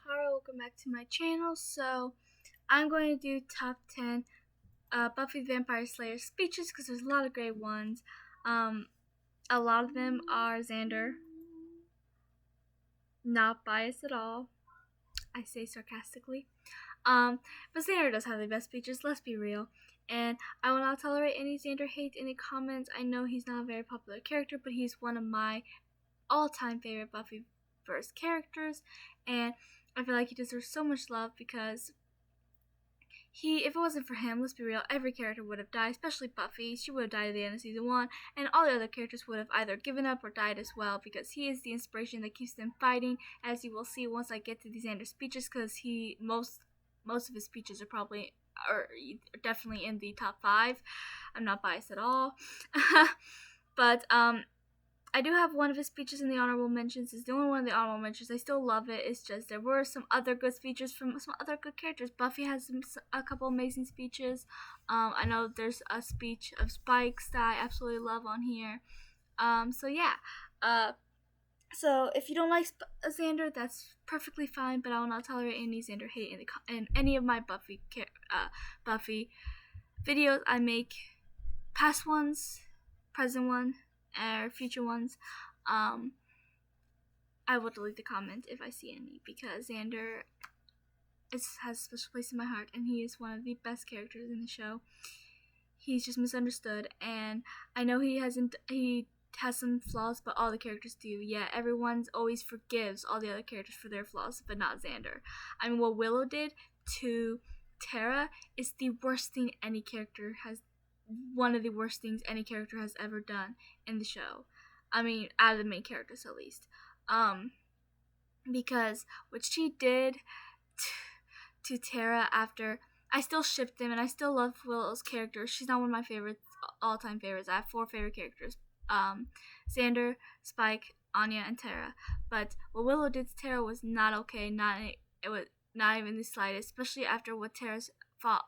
Tara. Welcome back to my channel. So I'm going to do top 10 Buffy the Vampire Slayer speeches because there's a lot of great ones. A lot of them are Xander. Not biased at all. I say sarcastically. But Xander does have the best speeches, let's be real. And I will not tolerate any Xander hate in the comments. I know he's not a very popular character, but he's one of my all-time favorite Buffyverse characters, and I feel like he deserves so much love because if it wasn't for him, let's be real, every character would have died, especially Buffy. She would have died at the end of season 1, and all the other characters would have either given up or died as well, because he is the inspiration that keeps them fighting, as you will see once I get to these Xander speeches, because most of his speeches are probably, or definitely in the top 5. I'm not biased at all. But I do have one of his speeches in the honorable mentions. It's the only one of the honorable mentions. I still love it. It's just there were some other good speeches from some other good characters. Buffy has a couple amazing speeches. I know there's a speech of Spike's that I absolutely love on here. So yeah. So if you don't like Xander, that's perfectly fine. But I will not tolerate any Xander hate in any of my Buffy videos I make. Past ones, present one, or future ones. I will delete the comment if I see any, because Xander has a special place in my heart, and he is one of the best characters in the show. He's just misunderstood, and I know he has some flaws, but all the characters do. Yeah, everyone always forgives all the other characters for their flaws, but not Xander. I mean, what Willow did to Tara is the worst thing any character has. One of the worst things any character has ever done in the show. I mean, out of the main characters at least. Because what she did to Tara after, I still shipped them, and I still love Willow's character. She's not one of my favorites, all-time favorites. I have 4 favorite characters. Xander, Spike, Anya, and Tara. But what Willow did to Tara was not okay. It was not even the slightest, especially after what Tara's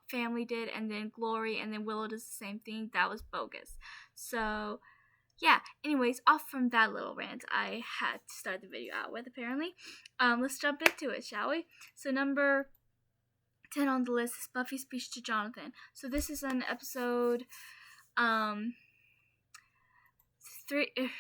family did, and then Glory, and then Willow does the same thing. That was bogus. So yeah, anyways, off from that little rant I had to start the video out with, apparently. Let's jump into it, shall we? So number 10 on the list is Buffy's speech to Jonathan. So this is an episode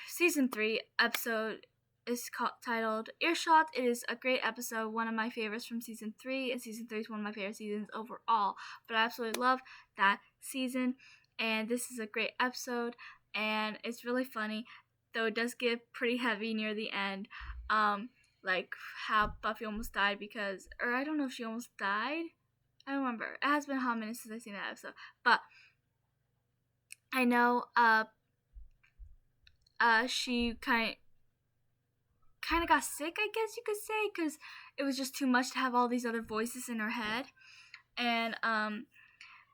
season 3 episode is titled Earshot. It is a great episode, one of my favorites from season 3, and season 3 is one of my favorite seasons overall. But I absolutely love that season, and this is a great episode, and it's really funny, though it does get pretty heavy near the end. Like how Buffy almost died or I don't know if she almost died. I don't remember. It has been a hot minute since I've seen that episode, but I know she kind of got sick, I guess you could say, because it was just too much to have all these other voices in her head. And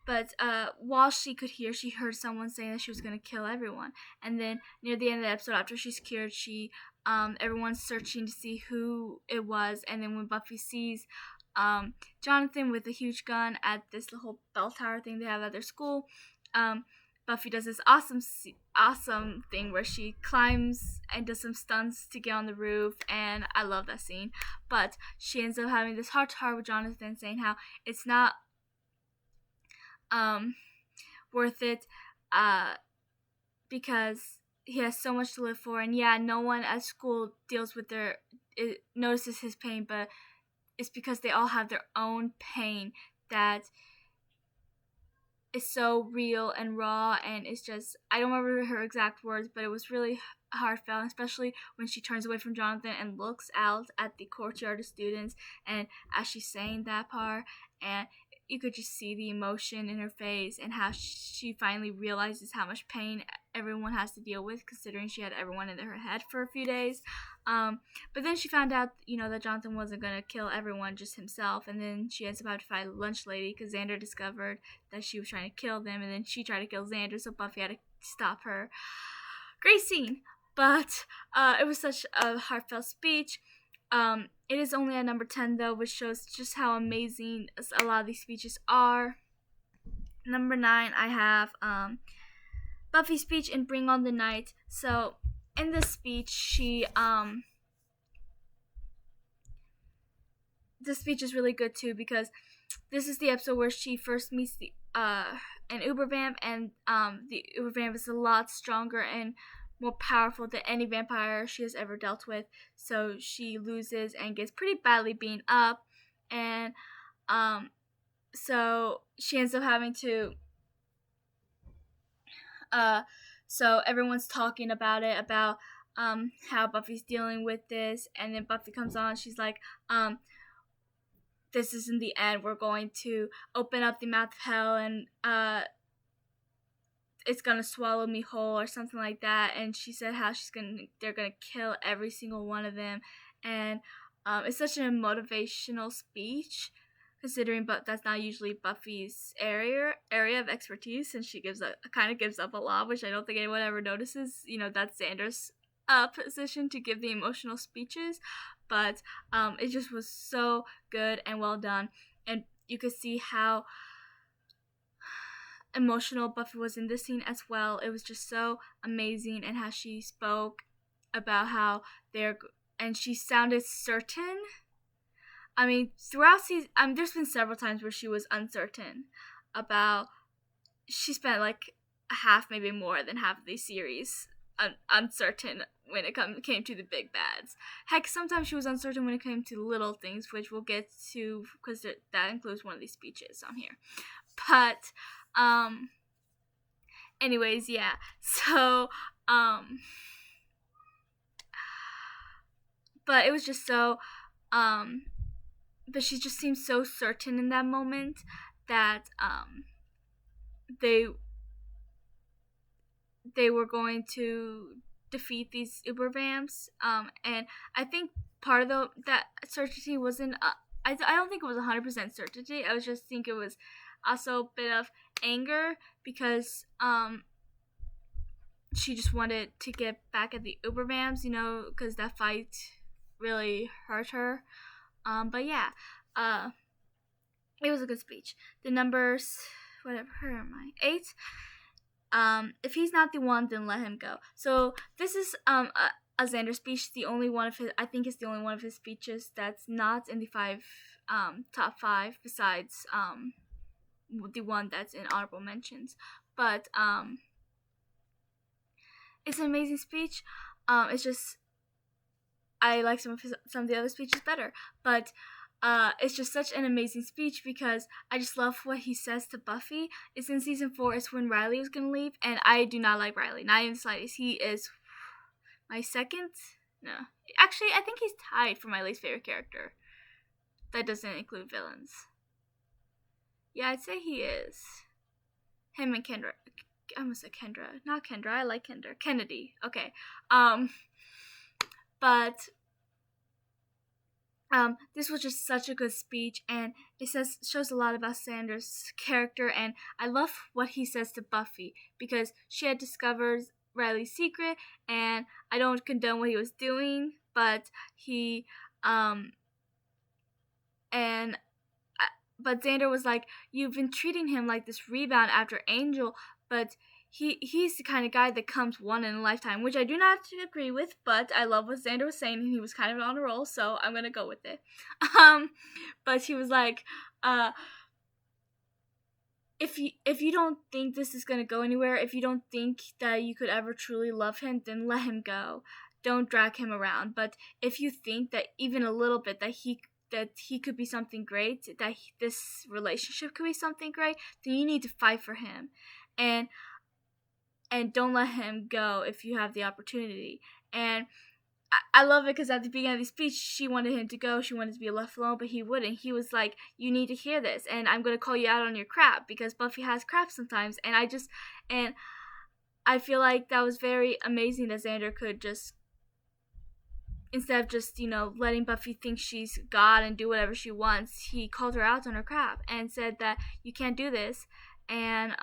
but while she could hear, she heard someone saying that she was gonna kill everyone. And then near the end of the episode, after she's cured, everyone's searching to see who it was. And then when Buffy sees Jonathan with a huge gun at this whole bell tower thing they have at their school, Buffy does this awesome thing where she climbs and does some stunts to get on the roof, and I love that scene. But she ends up having this heart-to-heart with Jonathan, saying how it's not worth it because he has so much to live for, and yeah, no one at school notices his pain, but it's because they all have their own pain that is so real and raw, and it's just, I don't remember her exact words, but it was really heartfelt, especially when she turns away from Jonathan and looks out at the courtyard of students, and as she's saying that part, and you could just see the emotion in her face, and how she finally realizes how much pain everyone has to deal with, considering she had everyone in her head for a few days. But then she found out, that Jonathan wasn't going to kill everyone, just himself, and then she ends up having to fight a lunch lady, because Xander discovered that she was trying to kill them, and then she tried to kill Xander, so Buffy had to stop her. Great scene, but it was such a heartfelt speech. It is only at number 10 though, which shows just how amazing a lot of these speeches are. Number 9, I have Buffy's speech in Bring on the Night. So in this speech, she this speech is really good too, because this is the episode where she first meets the an Uber Vamp, and the Uber Vamp is a lot stronger and more powerful than any vampire she has ever dealt with. So she loses and gets pretty badly beaten up, and so she ends up having to so everyone's talking about it, about how Buffy's dealing with this, and then Buffy comes on, she's like, this isn't the end, we're going to open up the mouth of hell, and it's gonna swallow me whole, or something like that. And she said how they're gonna kill every single one of them, and it's such a motivational speech, considering, but that's not usually Buffy's area of expertise, and she kind of gives up a lot, which I don't think anyone ever notices. That's Xander's position, to give the emotional speeches, but it just was so good and well done, and you could see how emotional Buffy was in this scene as well. It was just so amazing, and how she spoke about how and she sounded certain. I mean, throughout season, there's been several times where she was uncertain about. She spent like half, maybe more than half of the series uncertain when it came to the big bads. Heck, sometimes she was uncertain when it came to little things, which we'll get to, because that includes one of these speeches on here. But, anyways, yeah. So, but it was just so, but she just seemed so certain in that moment that they were going to defeat these Uber Vamps, and I think part of that certainty wasn't. I don't think it was 100% certainty. I was just think it was also a bit of anger, because she just wanted to get back at the Uber Vamps, because that fight really hurt her. But yeah, it was a good speech. The numbers, whatever, where am I? 8. If he's not the one, then let him go. So this is a Xander speech. I think it's the only one of his speeches that's not in the top 5, besides the one that's in honorable mentions. But it's an amazing speech. It's just, I like some of the other speeches better, but it's just such an amazing speech, because I just love what he says to Buffy. It's in season 4. It's when Riley was gonna leave, and I do not like Riley, not even the slightest. He is my second. No, actually, I think he's tied for my least favorite character. That doesn't include villains. Yeah, I'd say he is. Him and Kendra. I almost said Kendra. Not Kendra. I like Kendra. Kennedy. Okay. But this was just such a good speech, and it shows a lot about Xander's character, and I love what he says to Buffy, because she had discovered Riley's secret, and I don't condone what he was doing, but but Xander was like, you've been treating him like this rebound after Angel, but he's the kind of guy that comes one in a lifetime, which I do not agree with, but I love what Xander was saying, and he was kind of on a roll, so I'm gonna go with it. But he was like, if you don't think this is gonna go anywhere, if you don't think that you could ever truly love him, then let him go. Don't drag him around. But if you think that even a little bit that he could be something great, that this relationship could be something great, then you need to fight for him, and don't let him go if you have the opportunity. And I love it, because at the beginning of the speech, she wanted him to go, she wanted to be left alone, but he wouldn't. He was like, you need to hear this, and I'm going to call you out on your crap, because Buffy has crap sometimes. And I feel like that was very amazing that Xander could just, instead of just, letting Buffy think she's God and do whatever she wants, he called her out on her crap and said that you can't do this, and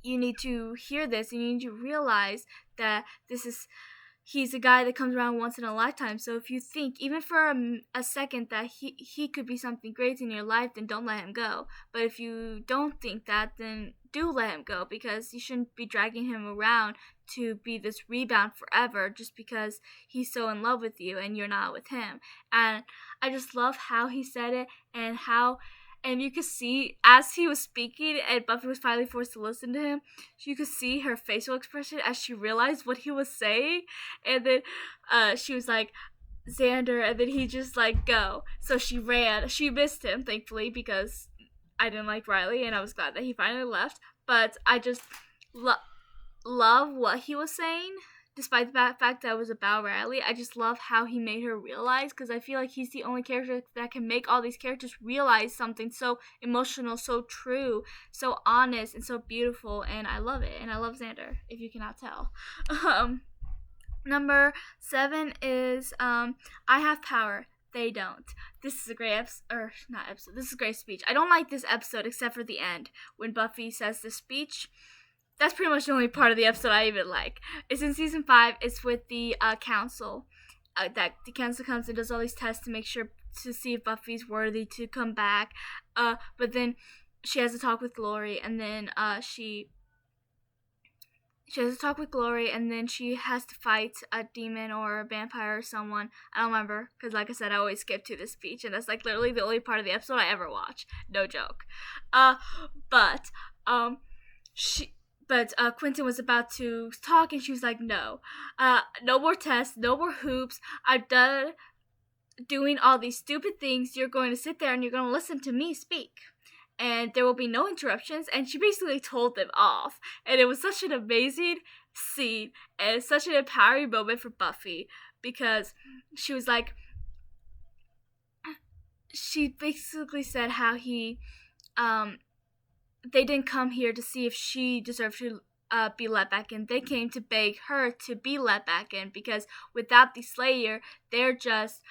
you need to hear this, and you need to realize that he's a guy that comes around once in a lifetime. So if you think, even for a second, that he could be something great in your life, then don't let him go. But if you don't think that, then do let him go, because you shouldn't be dragging him around to be this rebound forever just because he's so in love with you and you're not with him. And I just love how he said it, and you could see as he was speaking and Buffy was finally forced to listen to him, you could see her facial expression as she realized what he was saying. And then she was like, Xander, and then he just like, go. So she ran. She missed him, thankfully, because I didn't like Riley, and I was glad that he finally left. But I just love what he was saying, despite the fact that it was about Riley. I just love how he made her realize, because I feel like he's the only character that can make all these characters realize something so emotional, so true, so honest, and so beautiful, and I love it. And I love Xander, if you cannot tell. Number 7 is I have power. They don't. This is a great episode, This is a great speech. I don't like this episode except for the end when Buffy says this speech. That's pretty much the only part of the episode I even like. It's in season 5. It's with the council. That the council comes and does all these tests to see if Buffy's worthy to come back. But then she has a talk with Glory, and then she has a talk with Glory, and then she has to fight a demon or a vampire or someone. I don't remember, because like I said, I always skip to this speech, and that's like literally the only part of the episode I ever watch. No joke. But Quentin was about to talk, and she was like, no. No more tests, no more hoops. I'm done doing all these stupid things. You're going to sit there and you're going to listen to me speak. And there will be no interruptions, and she basically told them off. And it was such an amazing scene, and such an empowering moment for Buffy, because she was like, she basically said how they didn't come here to see if she deserved to be let back in. They came to beg her to be let back in, because without the Slayer, they're just,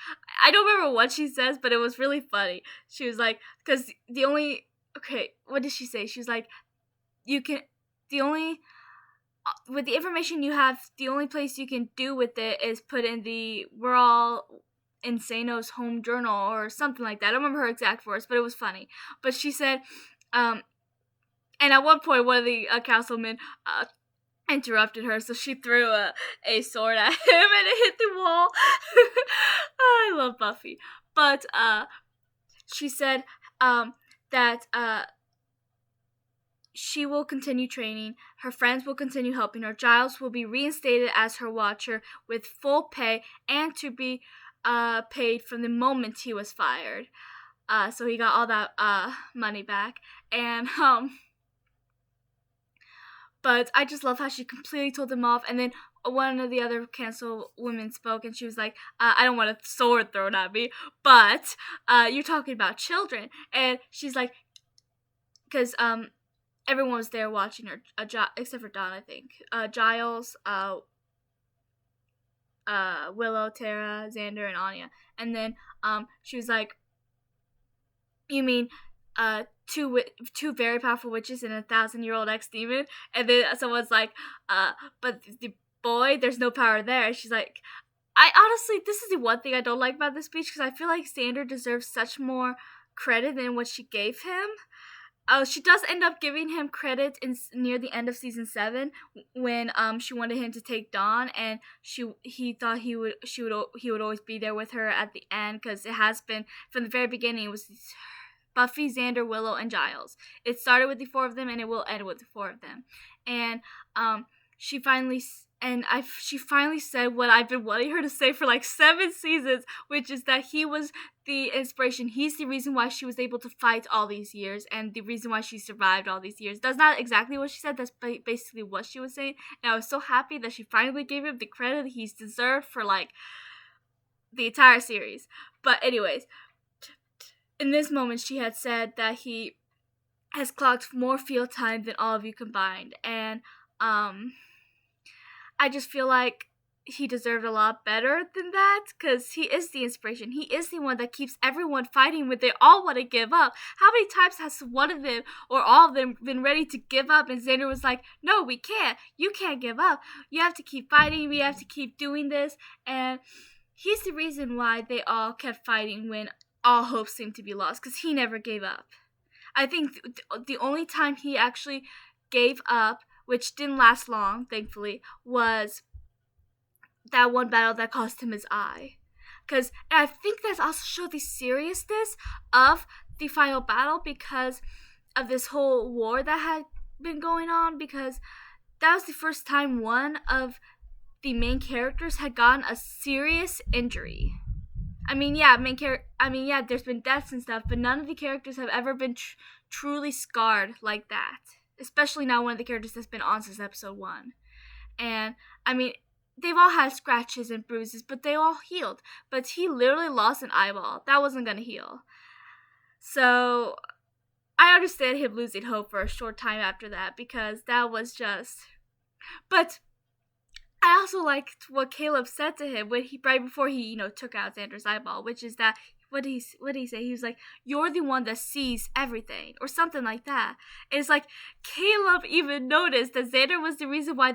I don't remember what she says, but it was really funny. She was like, because what did she say? She was like, with the information you have, the only place you can do with it is put in the We're All Insano's home journal or something like that. I don't remember her exact words, but it was funny. But she said, and at one point, one of the councilmen interrupted her, so she threw a sword at him, and it hit the wall. I love Buffy. But she said that she will continue training, her friends will continue helping her, Giles will be reinstated as her watcher with full pay, and to be paid from the moment he was fired. So he got all that money back. And but I just love how she completely told them off. And then one of the other council women spoke, and she was like, I don't want a sword thrown at me, but you're talking about children. And she's like, because everyone was there watching her, except for Dawn, I think. Giles, Willow, Tara, Xander, and Anya. And then she was like, you mean two very powerful witches and a 1,000-year-old ex-demon? And then someone's like, but the boy, there's no power there. And she's like, I honestly, this is the one thing I don't like about this speech, because I feel like Xander deserves such more credit than what she gave him. She does end up giving him credit near the end of season 7 when she wanted him to take Dawn, and he thought he would always be there with her at the end, because it has been from the very beginning. It was Buffy, Xander, Willow, and Giles. It started with the 4 of them, and it will end with the 4 of them. And she finally said what I've been wanting her to say for like 7 seasons, which is that he was the inspiration. He's the reason why she was able to fight all these years, and the reason why she survived all these years. That's not exactly what she said. That's basically what she was saying. And I was so happy that she finally gave him the credit he's deserved for like the entire series. But anyways, in this moment, she had said that he has clocked more field time than all of you combined. And I just feel like he deserved a lot better than that, because he is the inspiration. He is the one that keeps everyone fighting when they all want to give up. How many times has one of them or all of them been ready to give up, and Xander was like, no, we can't. You can't give up. You have to keep fighting. We have to keep doing this. And he's the reason why they all kept fighting when all hope seemed to be lost, because he never gave up. I think the only time he actually gave up which didn't last long, thankfully, was that one battle that cost him his eye. Because I think that also showed the seriousness of the final battle because of this whole war that had been going on, because that was the first time one of the main characters had gotten a serious injury. There's been deaths and stuff, but none of the characters have ever been truly scarred like that. Especially not one of the characters that's been on since episode 1. And, they've all had scratches and bruises, but they all healed. But he literally lost an eyeball. That wasn't gonna heal. So, I understand him losing hope for a short time after that, because that was just... But I also liked what Caleb said to him right before he, took out Xander's eyeball, which is that, what did he say? He was like, "You're the one that sees everything," or something like that. And it's like, Caleb even noticed that Xander was the reason why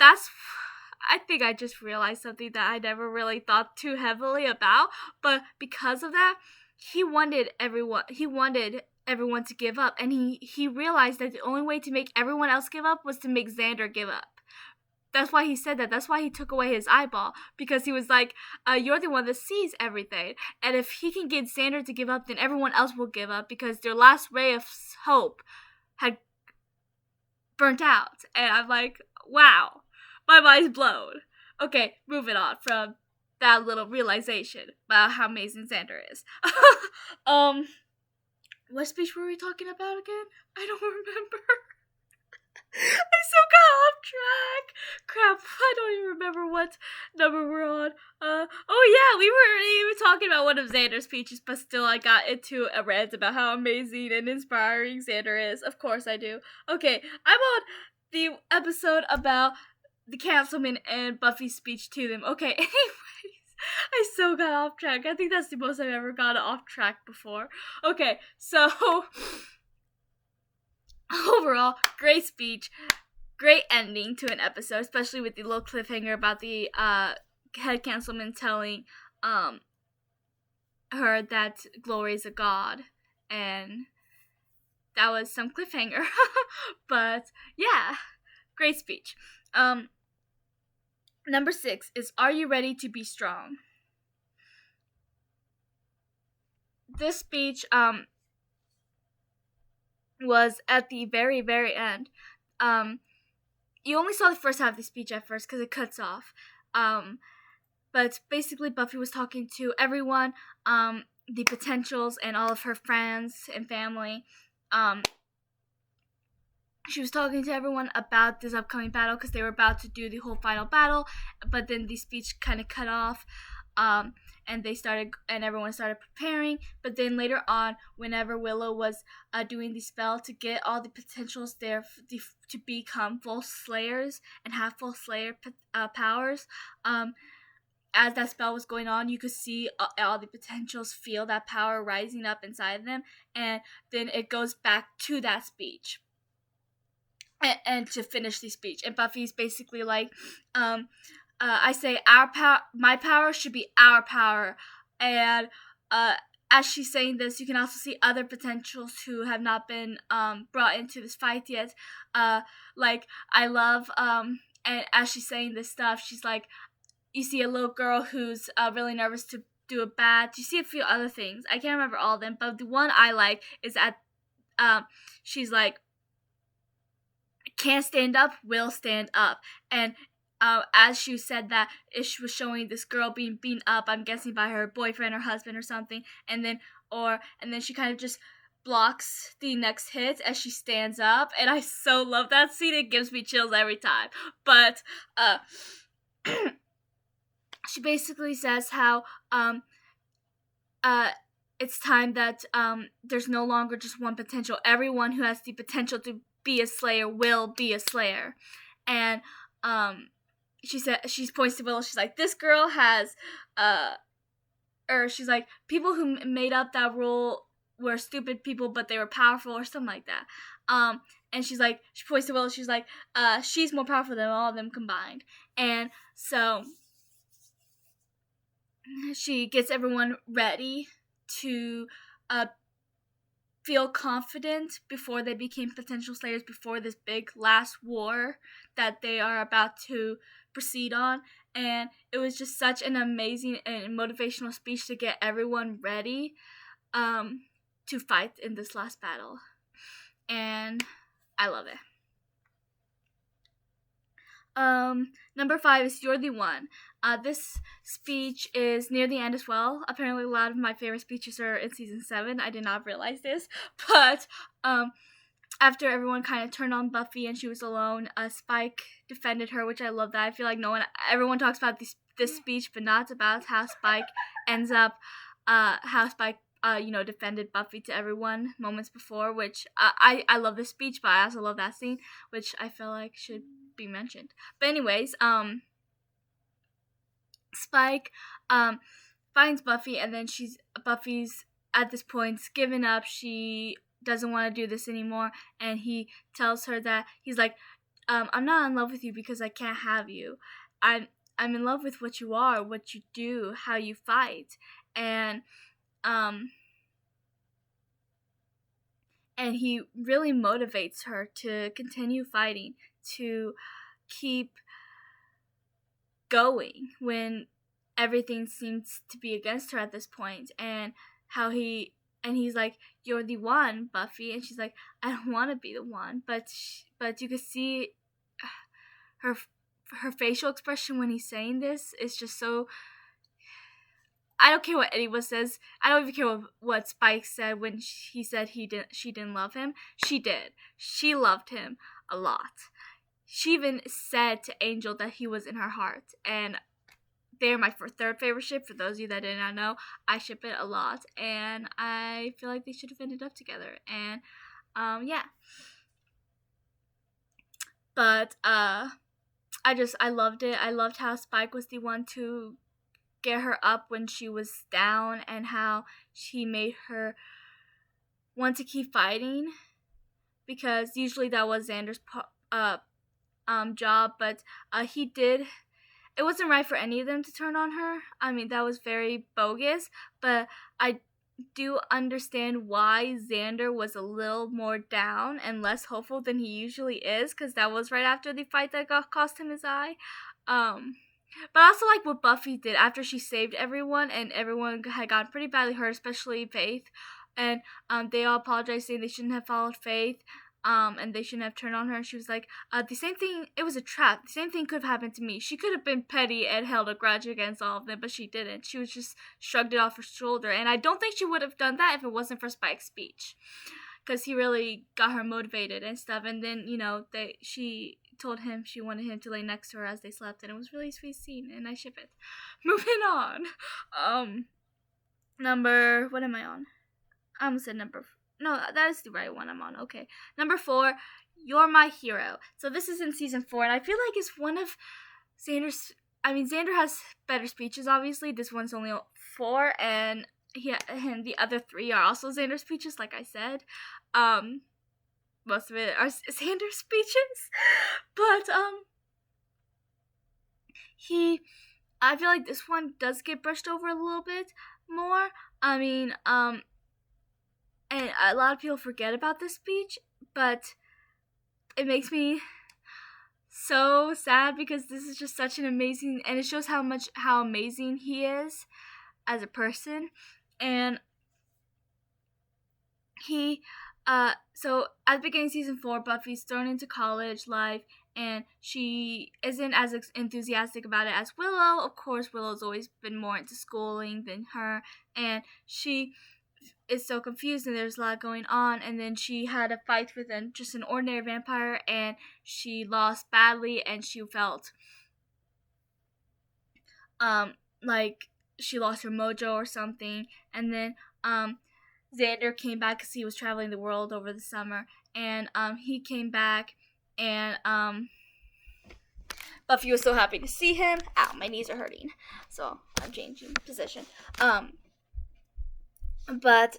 I think I just realized something that I never really thought too heavily about, but because of that, he wanted everyone to give up, and he realized that the only way to make everyone else give up was to make Xander give up. That's why he said that. That's why he took away his eyeball, because he was like, "You're the one that sees everything, and if he can get Xander to give up, then everyone else will give up, because their last ray of hope had burnt out." And I'm like, wow, my mind's blown. Okay, moving on from that little realization about how amazing Xander is. What speech were we talking about again? I don't remember. I so got off track. Crap, I don't even remember what number we're on. We were even talking about one of Xander's speeches, but still I got into a rant about how amazing and inspiring Xander is. Of course I do. Okay, I'm on the episode about the councilman and Buffy's speech to them. Okay, anyways, I so got off track. I think that's the most I've ever gotten off track before. Okay, so... Overall, great speech, great ending to an episode, especially with the little cliffhanger about the head councilman telling her that Glory's a god, and that was some cliffhanger. But yeah, great speech. Number 6 is, are you ready to be strong? This speech was at the very, very end. You only saw the first half of the speech at first because it cuts off. But basically Buffy was talking to everyone, the potentials and all of her friends and family. She was talking to everyone about this upcoming battle because they were about to do the whole final battle, but then the speech kind of cut off. And everyone started preparing. But then later on, whenever Willow was doing the spell to get all the potentials there to become full slayers and have full slayer powers, as that spell was going on, you could see all the potentials feel that power rising up inside them, and then it goes back to that speech. And to finish the speech, and Buffy's basically like, I say my power should be our power, and as she's saying this, you can also see other potentials who have not been brought into this fight yet. Like I love and as she's saying this stuff, she's like, you see a little girl who's really nervous to do a bat. You see a few other things. I can't remember all of them, but the one I like is she's like, can't stand up, will stand up. And as she said that, she was showing this girl being beaten up, I'm guessing by her boyfriend or husband or something, and then she kind of just blocks the next hit as she stands up, and I so love that scene. It gives me chills every time. But she basically says how it's time that there's no longer just one potential. Everyone who has the potential to be a slayer will be a slayer. And she points to Willow. She's like, this girl has she's like, people who made up that rule were stupid people, but they were powerful, or something like that. And she's like, she points to Willow. She's like, she's more powerful than all of them combined. And so she gets everyone ready to feel confident before they became potential slayers, before this big last war that they are about to proceed on. And it was just such an amazing and motivational speech to get everyone ready to fight in this last battle. And I love it. Number 5 is You're the One. This speech is near the end as well. Apparently, a lot of my favorite speeches are in season 7. I did not realize this, but after everyone kind of turned on Buffy and she was alone, Spike defended her, which I love. That I feel like everyone talks about this speech, but not about how Spike ends up, how Spike defended Buffy to everyone moments before, which I love this speech, but I also love that scene, which I feel like should be mentioned. But anyways, Spike finds Buffy, and then Buffy's at this point given up. She doesn't want to do this anymore, and he tells her that he's like, I'm not in love with you because I can't have you. I'm in love with what you are, what you do, how you fight, and he really motivates her to continue fighting, to keep going when everything seems to be against her at this point. And he's like, you're the one, Buffy, and she's like, I don't want to be the one, but you can see her facial expression when he's saying this is just so. I don't care what anyone says. I don't even care what Spike said when he said she didn't love him. She did. She loved him a lot. She even said to Angel that he was in her heart. And they're my third favorite ship. For those of you that did not know, I ship it a lot. And I feel like they should have ended up together. And, yeah. But, I loved it. I loved how Spike was the one to get her up when she was down, and how she made her want to keep fighting, because usually that was Xander's job, but he did. It wasn't right for any of them to turn on her. I mean, that was very bogus, but I do understand why Xander was a little more down and less hopeful than he usually is, because that was right after the fight that cost him his eye. But also like what Buffy did after she saved everyone, and everyone had gotten pretty badly hurt, especially Faith. And they all apologized, saying they shouldn't have followed Faith, and they shouldn't have turned on her. And she was like, the same thing, it was a trap. The same thing could have happened to me. She could have been petty and held a grudge against all of them, but she didn't. She was just shrugged it off her shoulder. And I don't think she would have done that if it wasn't for Spike's speech, because he really got her motivated and stuff. And then, she told him she wanted him to lay next to her as they slept, and it was really sweet scene, and I ship it. Moving on. What am I on? I almost said no, that is the right one I'm on. Okay. Number 4, You're My Hero. So this is in season 4, and I feel like it's one of Xander's. I mean, Xander has better speeches, obviously. This one's only 4, and the other 3 are also Xander's speeches, like I said. Most of it are Xander's speeches, but I feel like this one does get brushed over a little bit more. I mean, and a lot of people forget about this speech, but it makes me so sad, because this is just such an amazing, and it shows how amazing he is as a person. And so at the beginning of season 4, Buffy's thrown into college life, and she isn't as enthusiastic about it as Willow. Of course, Willow's always been more into schooling than her, and she is so confused, and there's a lot going on. And then she had a fight with just an ordinary vampire, and she lost badly, and she felt like she lost her mojo or something. And then Xander came back because he was traveling the world over the summer, and he came back, and Buffy was so happy to see him. Ow, my knees are hurting, so I'm changing position. But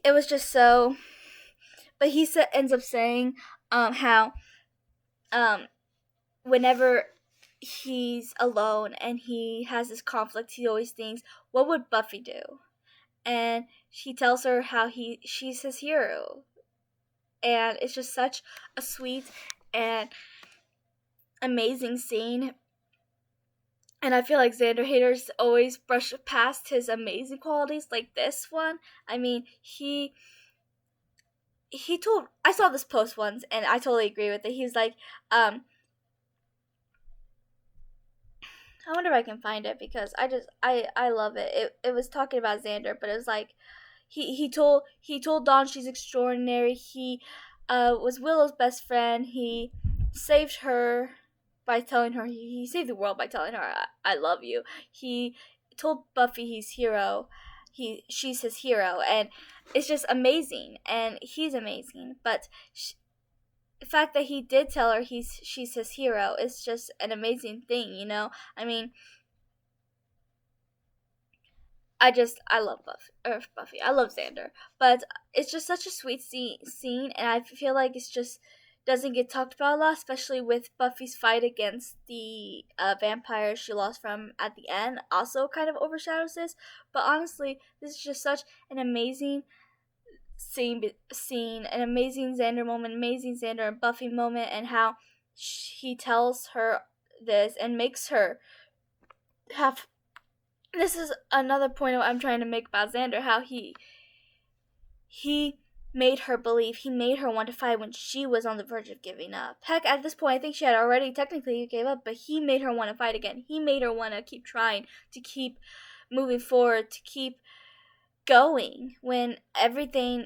it was just so. But he ends up saying how whenever he's alone and he has this conflict, he always thinks, what would Buffy do? and he tells her how she's his hero, and it's just such a sweet and amazing scene. And I feel like Xander haters always brush past his amazing qualities, like this one. I mean, he told, I saw this post once and I totally agree with it. He was like, I wonder if I can find it, because I love it. It was talking about Xander, but it was like he told Dawn she's extraordinary. He was Willow's best friend. He saved her by telling her, he saved the world by telling her, I love you. He told Buffy he's hero. She's his hero, and it's just amazing, and he's amazing. But the fact that he did tell her she's his hero is just an amazing thing, you know? I mean, I love Buffy. I love Xander, but it's just such a sweet scene, and I feel like it's just doesn't get talked about a lot, especially with Buffy's fight against the vampire she lost from at the end. Also, kind of overshadows this, but honestly, this is just such an amazing scene, an amazing Xander moment, amazing Xander and Buffy moment, and how he tells her this and makes her have. This is another point I'm trying to make about Xander, how he made her believe, he made her want to fight when she was on the verge of giving up. Heck, at this point, I think she had already technically gave up, but he made her want to fight again. He made her want to keep trying, to keep moving forward, to keep going when everything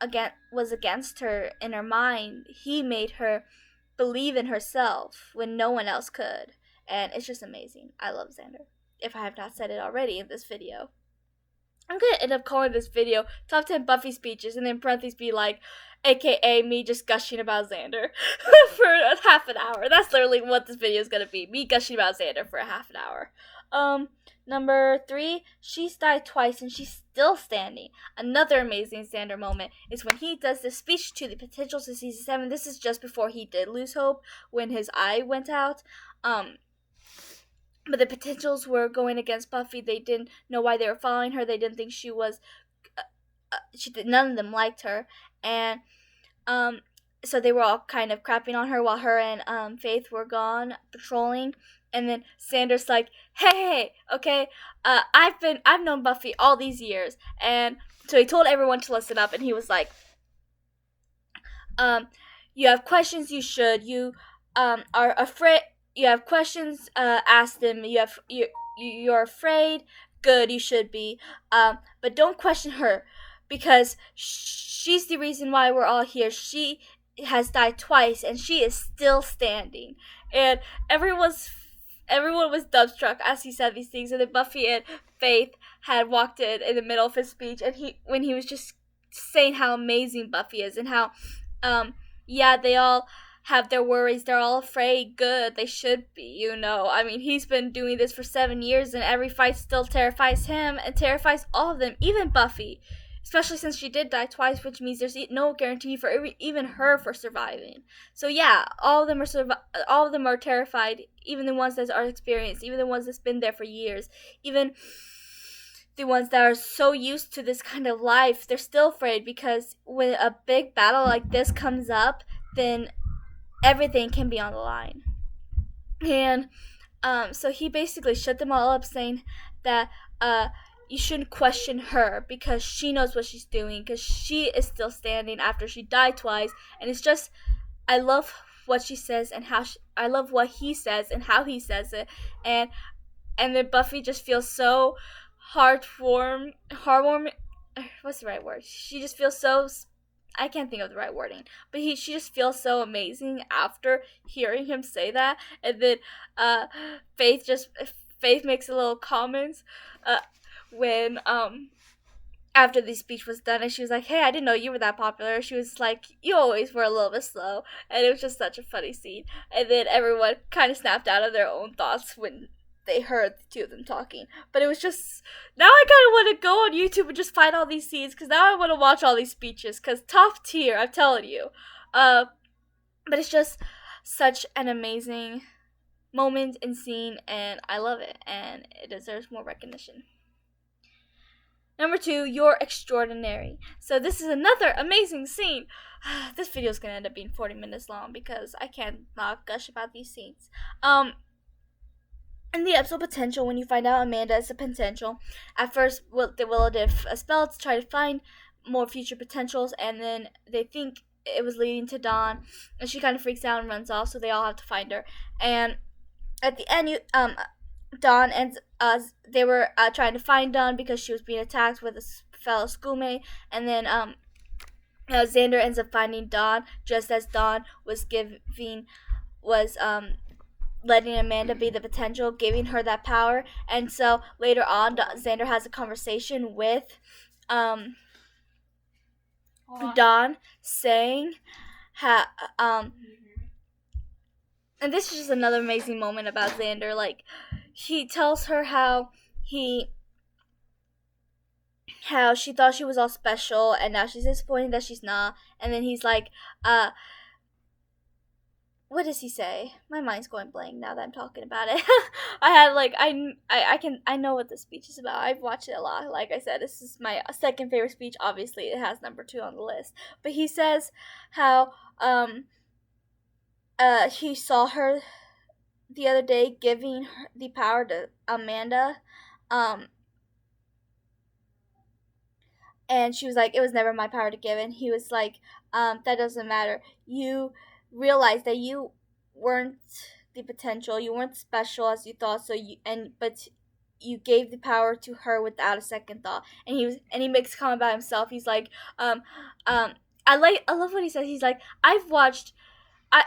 again was against her in her mind. He made her believe in herself when no one else could, and it's just amazing. I love Xander, if I have not said it already in this video. I'm gonna end up calling this video Top 10 Buffy Speeches, and then parentheses be like, AKA me just gushing about Xander for half an hour. That's literally what this video is gonna be. Me gushing about Xander for a half an hour. Number 3, she's died twice and she's still standing. Another amazing Xander moment is when he does the speech to the potentials of season 7. This is just before he did lose hope, when his eye went out. But the potentials were going against Buffy. They didn't know why they were following her. They didn't think she was. None of them liked her, and so they were all kind of crapping on her while her and Faith were gone patrolling. And then Xander's like, "Hey, okay, I've known Buffy all these years," and so he told everyone to listen up. And he was like, "You have questions, you should. You are afraid." You have questions, ask them. You're afraid, good, you should be. But don't question her, because she's the reason why we're all here. She has died twice, and she is still standing. And everyone was dumbstruck as he said these things. And then Buffy and Faith had walked in the middle of his speech, and when he was just saying how amazing Buffy is, and how, yeah, they all have their worries, they're all afraid, good, they should be, you know. I mean, he's been doing this for 7 years, and every fight still terrifies him and terrifies all of them, even Buffy, especially since she did die twice, which means there's no guarantee for even her for surviving. So yeah, all of them are terrified, even the ones that are experienced, even the ones that's been there for years, even the ones that are so used to this kind of life. They're still afraid, because when a big battle like this comes up, then everything can be on the line. And so he basically shut them all up, saying that you shouldn't question her, because she knows what she's doing, because she is still standing after she died twice. And it's just, I love what she says, and I love what he says and how he says it. And then Buffy just feels so heartwarming. What's the right word? She just feels so, I can't think of the right wording, but she just feels so amazing after hearing him say that. And then Faith makes a little comments when after the speech was done, and she was like, "Hey, I didn't know you were that popular." She was like, "You always were a little bit slow," and it was just such a funny scene. And then everyone kind of snapped out of their own thoughts when they heard the two of them talking. But it was just, now I kind of want to go on YouTube and just find all these scenes, because now I want to watch all these speeches, because top tier, I'm telling you. But it's just such an amazing moment and scene, and I love it, and it deserves more recognition. Number 2, you're extraordinary. So this is another amazing scene. This video is gonna end up being 40 minutes long because I can't not gush about these scenes. In the episode Potential, when you find out Amanda is a potential, at first Willow did a spell to try to find more future potentials, and then they think it was leading to Dawn, and she kind of freaks out and runs off, so they all have to find her. And at the end, Dawn ends. They were trying to find Dawn because she was being attacked with a fellow schoolmate, and then Xander ends up finding Dawn just as Dawn was letting Amanda be the potential, giving her that power. And so later on, Xander has a conversation with Dawn, saying how and this is just another amazing moment about Xander. Like, he tells her how she thought she was all special, and now she's disappointed that she's not. And then he's like, what does he say? My mind's going blank now that I'm talking about it. I know what the speech is about. I've watched it a lot. Like I said, this is my second favorite speech. Obviously, it has number 2 on the list. But he says how he saw her the other day giving the power to Amanda, and she was like, it was never my power to give. And he was like, that doesn't matter. You realized that you weren't the potential, you weren't special as you thought, but you gave the power to her without a second thought. And he makes a comment about himself. He's like, I love what he says. He's like,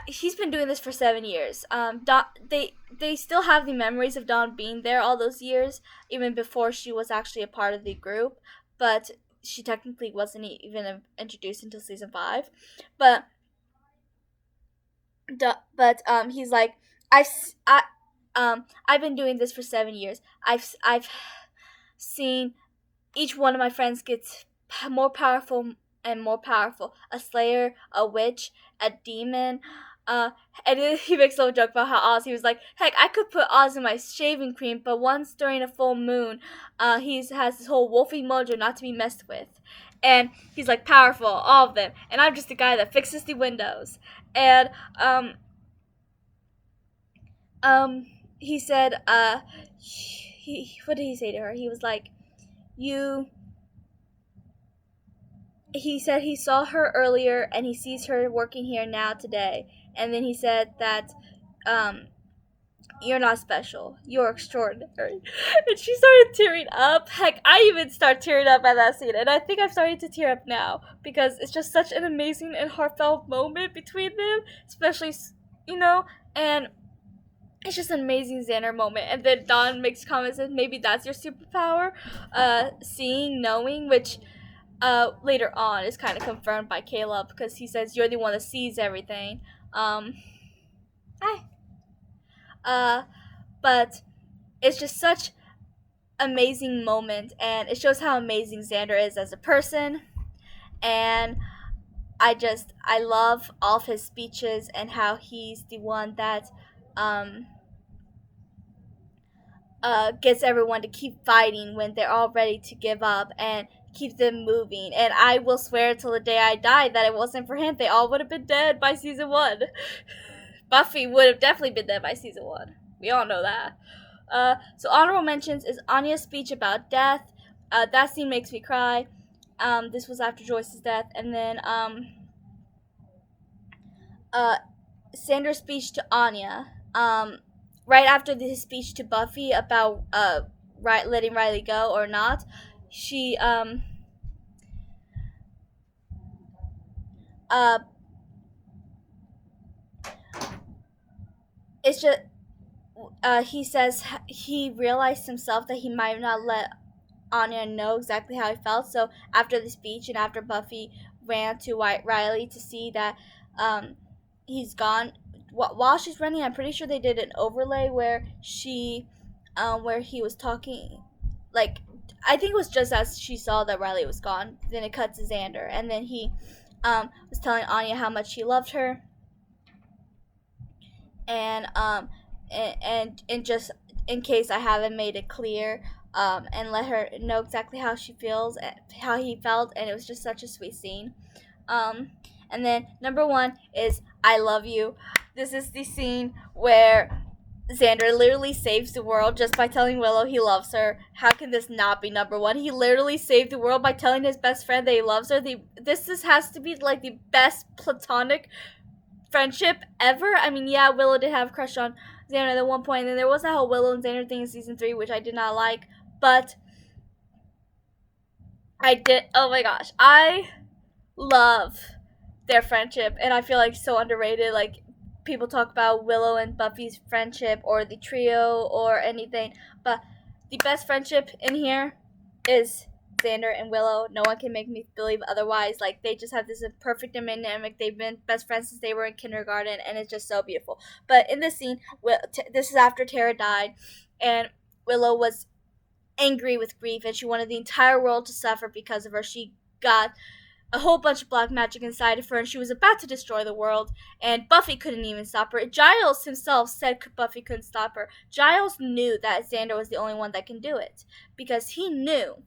he's been doing this for 7 years. They still have the memories of Dawn being there all those years, even before she was actually a part of the group. But she technically wasn't even introduced until season 5. But he's like, I've been doing this for 7 years. I've seen each one of my friends gets more powerful and more powerful. A slayer, a witch, a demon. And he makes a little joke about how Oz, he was like, heck, I could put Oz in my shaving cream, but once during a full moon, he has this whole wolfy mojo not to be messed with. And he's like, powerful, all of them. And I'm just the guy that fixes the windows. And he said, what did he say to her? He was like, he said he saw her earlier and he sees her working here now today. And then he said that, you're not special. You're extraordinary. And she started tearing up. Heck, I even start tearing up at that scene. And I think I'm starting to tear up now because it's just such an amazing and heartfelt moment between them. Especially, and it's just an amazing Xander moment. And then Dawn makes comments and maybe that's your superpower. Seeing, knowing, which later on is kind of confirmed by Caleb because he says you're the one that sees everything. But it's just such amazing moment, and it shows how amazing Xander is as a person. And I love all of his speeches and how he's the one that gets everyone to keep fighting when they're all ready to give up and keep them moving. And I will swear till the day I die that it wasn't for him, they all would have been dead by season 1. Buffy would have definitely been dead by season 1. We all know that. So honorable mentions is Anya's speech about death. That scene makes me cry. This was after Joyce's death. And then Xander's speech to Anya. Right after his speech to Buffy about letting Riley go or not, she it's just he says he realized himself that he might not let Anya know exactly how he felt. So after the speech and after Buffy ran to Riley to see that he's gone, while she's running, I'm pretty sure they did an overlay where he was talking, like, I think it was just as she saw that Riley was gone, then it cuts to Xander, and then he was telling Anya how much he loved her, and just in case I haven't made it clear, and let her know exactly how she feels, how he felt, and it was just such a sweet scene. Um, and then number one is I love you. This is the scene where Xander literally saves the world just by telling Willow he loves her. How can this not be number one? He literally saved the world by telling his best friend that he loves her. This has to be like the best platonic friendship ever. I mean, yeah, Willow did have a crush on Xander at one point, and then there was that whole Willow and Xander thing in season 3, which I did not like. But I did. Oh my gosh, I love their friendship, and I feel like so underrated. Like people talk about Willow and Buffy's friendship or the trio or anything, but the best friendship in here is Xander and Willow. No one can make me believe otherwise. Like they just have this perfect dynamic. They've been best friends since they were in kindergarten, and it's just so beautiful. But in this scene, this is after Tara died, and Willow was angry with grief, and she wanted the entire world to suffer because of her. She got a whole bunch of black magic inside of her, and she was about to destroy the world, and Buffy couldn't even stop her. Giles himself said Buffy couldn't stop her. Giles knew that Xander was the only one that can do it, because he knew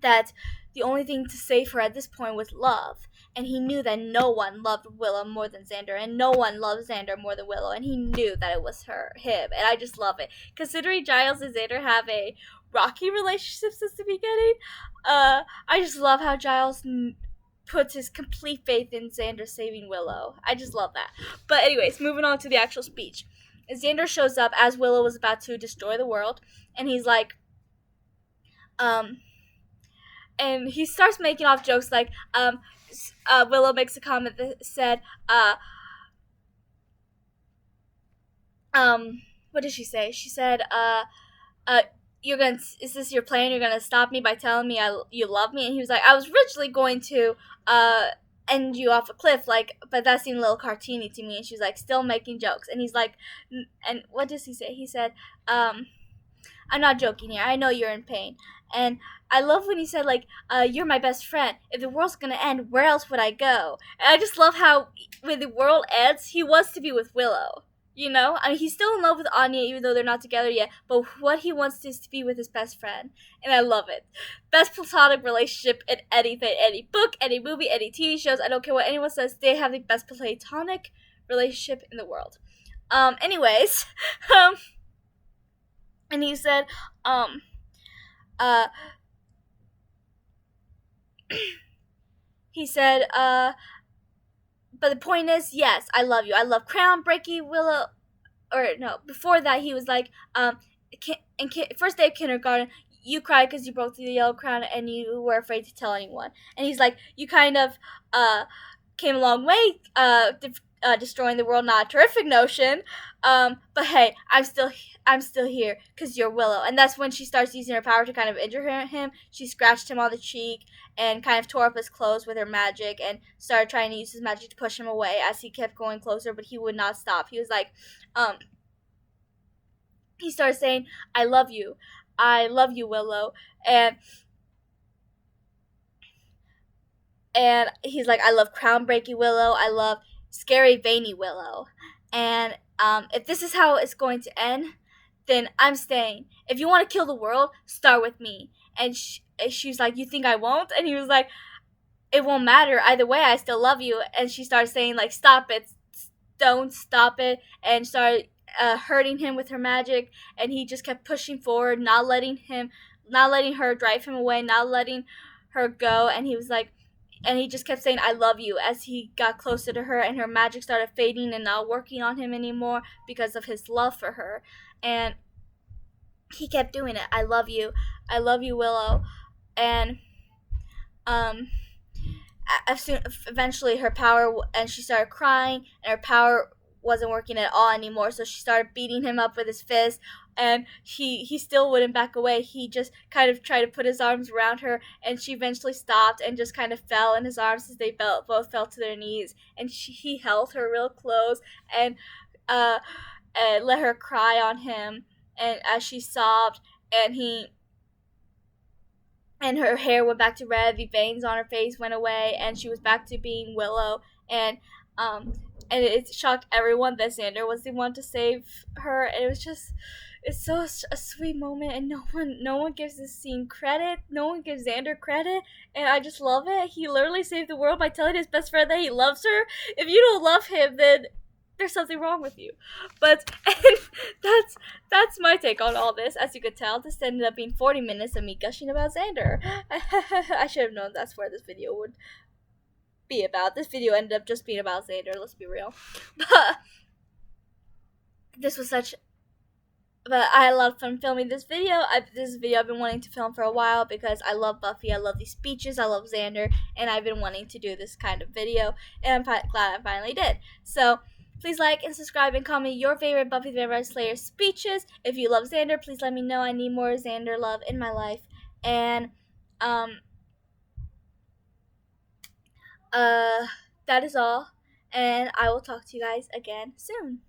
that the only thing to save her at this point was love, and he knew that no one loved Willow more than Xander, and no one loved Xander more than Willow, and he knew that it was him, and I just love it. Considering Giles and Xander have a rocky relationship since the beginning, I just love how Giles puts his complete faith in Xander saving Willow. I just love that. But anyways, moving on to the actual speech. Xander shows up as Willow was about to destroy the world, and he's like, and he starts making off jokes like, Willow makes a comment that said, what did she say? She said, is this your plan? You're gonna stop me by telling me you love me? And he was like, I was originally going to, end you off a cliff, like, but that seemed a little cartoony to me. And she was like, still making jokes. And he's like, and what does he say? He said, I'm not joking here. I know you're in pain. And I love when he said, like, you're my best friend. If the world's gonna end, where else would I go? And I just love how, when the world ends, he wants to be with Willow. You know? I mean, he's still in love with Anya, even though they're not together yet. But what he wants is to be with his best friend. And I love it. Best platonic relationship in anything. Any book, any movie, any TV shows. I don't care what anyone says. They have the best platonic relationship in the world. Anyways. And he said, he said, but the point is, yes, I love you. I love Crown, Breaky, Willow, or no, before that he was like, first day of kindergarten, you cried because you broke the yellow crown and you were afraid to tell anyone. And he's like, you kind of, came a long way, destroying the world, not a terrific notion, but hey, I'm still here because you're Willow. And that's when she starts using her power to kind of injure him. She scratched him on the cheek and kind of tore up his clothes with her magic and started trying to use his magic to push him away as he kept going closer, but he would not stop. He was like, he started saying, I love you, Willow. And he's like, I love crown breaking Willow, I love scary veiny Willow. And if this is how it's going to end, then I'm staying. If you want to kill the world, start with me. And she's like, you think I won't? And he was like, it won't matter. Either way, I still love you. And she started saying, like, stop it. Don't stop it. And started hurting him with her magic. And he just kept pushing forward, not letting her drive him away, not letting her go. And he was like, and he just kept saying, I love you, as he got closer to her, and her magic started fading and not working on him anymore because of his love for her. And he kept doing it. I love you, Willow. And eventually her power, and she started crying, and her power wasn't working at all anymore, so she started beating him up with his fist, and he still wouldn't back away. He just kind of tried to put his arms around her, and she eventually stopped and just kind of fell in his arms as they both fell to their knees, and he held her real close and let her cry on him, and as she sobbed, and her hair went back to red, the veins on her face went away, and she was back to being Willow. And it shocked everyone that Xander was the one to save her. And it it's so a sweet moment, and no one gives this scene credit. No one gives Xander credit, and I just love it. He literally saved the world by telling his best friend that he loves her. If you don't love him, then there's something wrong with you. But and that's my take on all this. As you could tell, this ended up being 40 minutes of me gushing about Xander. I should have known that's where this video would be about. This video ended up just being about Xander. Let's be real. But this was such. But I had a lot of fun filming this video. This video I've been wanting to film for a while because I love Buffy. I love these speeches. I love Xander, and I've been wanting to do this kind of video, and I'm glad I finally did. So please like and subscribe and comment your favorite Buffy the Vampire Slayer speeches. If you love Xander, please let me know. I need more Xander love in my life. And that is all. And I will talk to you guys again soon.